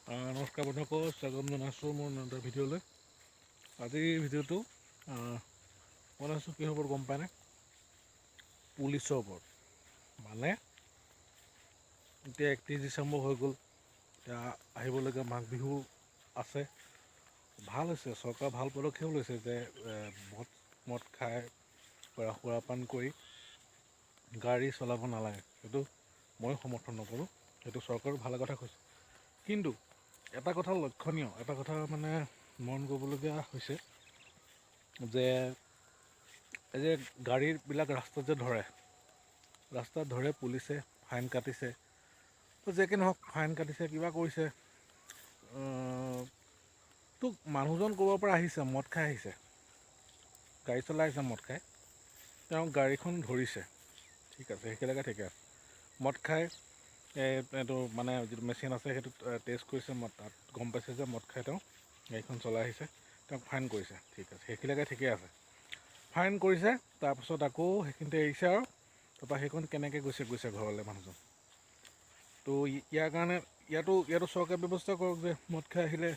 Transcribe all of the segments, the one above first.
নমস্কাৰ বন্ধুসকল, স্বাগতম জনাইছোঁ মোৰ এটা ভিডিঅ'লৈ। আজিৰ ভিডিঅ'টো বনাইছোঁ কিহৰ ওপৰত গম পায়নে? পুলিচৰ ওপৰত। মানে এতিয়া 31 ডিচেম্বৰ হৈ গ'ল, এতিয়া আহিবলগীয়া মাঘ বিহু আছে। ভাল হৈছে, চৰকাৰে ভাল পদক্ষেপ লৈছে যে মদ খাই সুৰাপান কৰি গাড়ী চলাব নালাগে। সেইটো মই সমৰ্থন নকৰোঁ, সেইটো চৰকাৰেও ভাল কথা কৈছে। কিন্তু এটা কথা লক্ষণীয়, এটা কথা মানে মন কৰিবলগীয়া হৈছে যে এই যে গাড়ীবিলাক ৰাস্তাত ধৰে পুলিচে, ফাইন কাটিছে, তো যে কি নহওক ফাইন কাটিছে, কিবা কৰিছে, তো মানুহজন ক'ৰবাৰ পৰা আহিছে, মদ খাই আহিছে, গাড়ী চলাই আহিছে মদ খাই, তেওঁ গাড়ীখন ধৰিছে, ঠিক আছে, সেইখিনিলৈকে ঠিকে আছে। মদ খাই এইটো মানে যিটো মেচিন আছে সেইটো টেষ্ট কৰিছে, তাত গম পাইছে যে মদ খাই তেওঁ গাড়ীখন চলাই আহিছে, তেওঁক ফাইন কৰিছে, ঠিক আছে, সেইখিনিলৈকে ঠিকে আছে। ফাইন কৰিছে, তাৰপাছত আকৌ সেইখিনিতে এৰিছে আৰু তাৰপৰা সেইখন কেনেকৈ গৈছে ঘৰলৈ মানুহজন। তো ইয়াৰ কাৰণে ইয়াতো চৰকাৰে ব্যৱস্থা কৰক যে মদ খাই আহিলে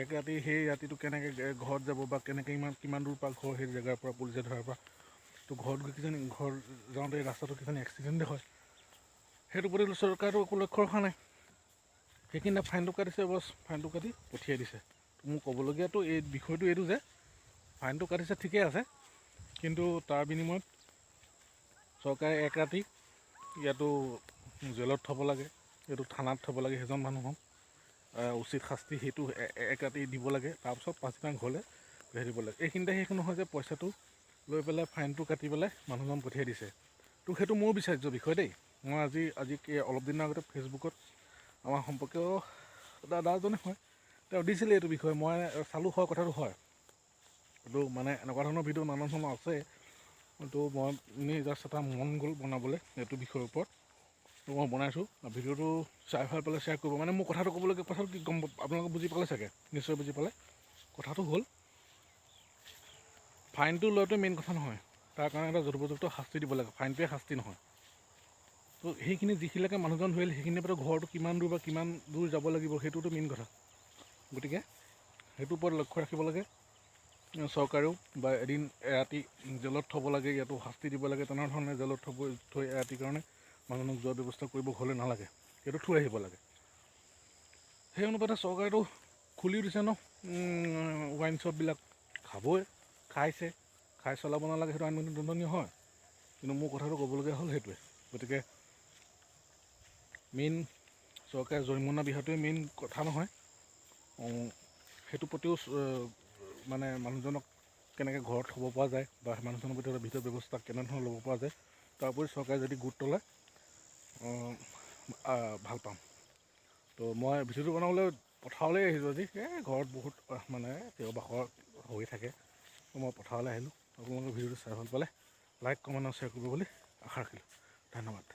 এক ৰাতি, সেই ৰাতিটো কেনেকৈ ঘৰত যাব বা কেনেকৈ কিমান দূৰ পৰা ঘৰ, সেই জেগাৰ পৰা পুলিচে ধৰাৰ পৰা, তো ঘৰত গৈ ঘৰ যাওঁতে ৰাস্তাটো কিজানি এক্সিডেণ্টে হয়, সেইটোৰ প্ৰতি চৰকাৰেতো একো লক্ষ্য ৰখা নাই। সেইখিনিতে ফাইনটো কাটিছে, বছ ফাইনটো কাটি পঠিয়াই দিছে। মোৰ ক'বলগীয়াটো এই বিষয়টো এইটো যে ফাইনটো কাটিছে ঠিকে আছে, কিন্তু তাৰ বিনিময়ত চৰকাৰে এক ৰাতি ইয়াতো জেলত থ'ব লাগে, এইটো থানাত থ'ব লাগে, সেইজন মানুহক উচিত শাস্তি সেইটো এক ৰাতি দিব লাগে, তাৰপিছত পাছদিনা ঘৰলৈ পঠিয়াই দিব লাগে। এইখিনিতে শেষ নহয় যে পইচাটো লৈ পেলাই ফাইনটো কাটি পেলাই মানুহজন পঠিয়াই দিছে। তো সেইটো মোৰ বিচাৰ্য বিষয় দেই। মই আজি অলপ দিনৰ আগতে ফেচবুকত আমাৰ সম্পৰ্কীয় দাদা এজনে হয়, তেওঁ দিছিলে এইটো বিষয়ে, মই চালোঁ, হয় কথাটো হয়। এইটো মানে এনেকুৱা ধৰণৰ ভিডিঅ' নানা ধৰণৰ আছে, তো মই এনেই জাষ্ট এটা মন গ'ল বনাবলৈ এইটো বিষয়ৰ ওপৰত, তো মই বনাইছোঁ। ভিডিঅ'টো চাই ভাল পালে শ্বেয়াৰ কৰিব। মানে মোৰ কথাটো ক'বলগীয়া কথাটো কি গম আপোনালোকে বুজি পালে চাগে, নিশ্চয় বুজি পালে। কথাটো হ'ল ফাইনটো লোৱাটোৱে মেইন কথা নহয়, তাৰ কাৰণে এটা যথোপযুক্ত শাস্তি দিব লাগে, ফাইনটোৱে শাস্তি নহয়। তো সেইখিনি যিখিনিলৈকে মানুহজন ধৰিলে সেইখিনিৰ পৰা ঘৰটো কিমান দূৰ বা কিমান দূৰ যাব লাগিব সেইটোতো মেইন কথা। গতিকে সেইটোৰ ওপৰত লক্ষ্য ৰাখিব লাগে চৰকাৰেও, বা এদিন এৰাতি জেলত থ'ব লাগে, ইয়াতো শাস্তি দিব লাগে, তেনেধৰণে জেলত থৈ এৰাতিৰ কাৰণে মানুহজনক যোৱাৰ ব্যৱস্থা কৰিব, ঘৰলৈ নালাগে, সেইটো থৈ আহিব লাগে। সেই অনুপাতে চৰকাৰেতো খুলিও দিছে ন ৱাইন শ্বপবিলাক, খাবই, খাই চলাব নালাগে, সেইটো আইনমতে দণ্ডনীয় হয়। কিন্তু মোৰ কথাটো ক'বলগীয়া হ'ল সেইটোৱে। গতিকে মেইন চৰকাৰে জৰিমনা বিহাটোৱে মেইন কথা নহয়, সেইটোৰ প্ৰতিও মানে মানুহজনক কেনেকৈ ঘৰত থ'ব পৰা যায় বা মানুহজনৰ প্ৰতি এটা বিহিত ব্যৱস্থা কেনেধৰণৰ ল'ব পৰা যায়, তাৰ উপৰি চৰকাৰে যদি গুৰুত্ব লয় ভাল পাম। তো মই ভিডিঅ'টো বনাবলৈ পথাৰলৈ আহিছোঁ আজি, ঘৰত বহুত মানে দেওবাসৰ হৈ থাকে, তো মই পথাৰলৈ আহিলোঁ। আপোনালোকে ভিডিঅ'টো চাই ভাল পালে লাইক, কমেণ্ট আৰু শ্বেয়াৰ কৰিব বুলি আশা ৰাখিলোঁ। ধন্যবাদ।